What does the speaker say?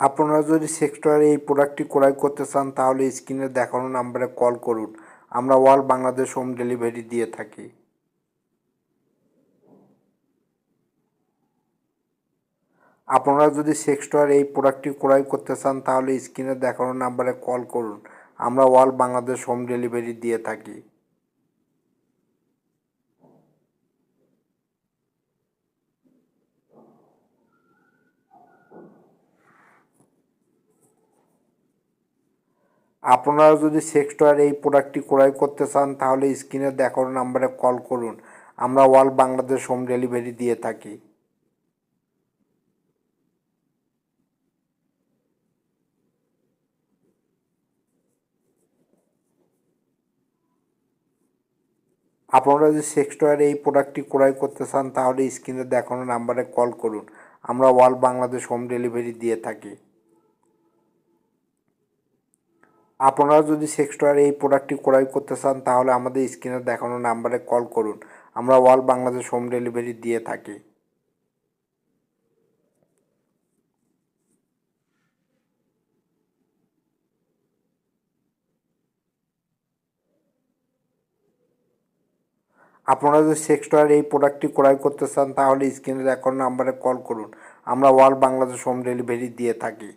আপনারা যদি সেক্টরে এই প্রোডাক্টটি ক্রয় করতে চান তাহলে স্ক্রিনে দেখানো নাম্বারে কল করুন। আমরা অল বাংলাদেশ হোম ডেলিভারি দিয়ে থাকি। আপনারা যদি সেক্টর এই প্রোডাক্টটি ক্রয় করতে চান তাহলে স্ক্রিনে দেখানো নাম্বারে কল করুন। আমরা অল বাংলাদেশ হোম ডেলিভারি দিয়ে থাকি। আপনারা যদি সেক্টর এই প্রোডাক্টটি ক্রয় করতে চান তাহলে স্ক্রিনে দেখানো নাম্বারে কল করুন। আমরা অল বাংলাদেশ হোম ডেলিভারি দিয়ে থাকি। আপনারা যদি সেক্টর এই প্রোডাক্টটি ক্রয় করতে চান তাহলে স্ক্রিনে দেখানো নাম্বারে কল করুন। আমরা অল বাংলাদেশ হোম ডেলিভারি দিয়ে থাকি। আপনারা যদি সেক্টর এই প্রোডাক্টটি ক্রয় করতে চান তাহলে আমাদের স্ক্রিনে দেখানো নাম্বারে কল করুন। আমরা অল বাংলাদেশ হোম ডেলিভারি দিয়ে থাকি। আপনারা যদি সেক্টর এই প্রোডাক্টটি ক্রয় করতে চান তাহলে স্ক্রিনে দেখানো নাম্বারে কল করুন। আমরা অল বাংলাদেশ হোম ডেলিভারি দিয়ে থাকি।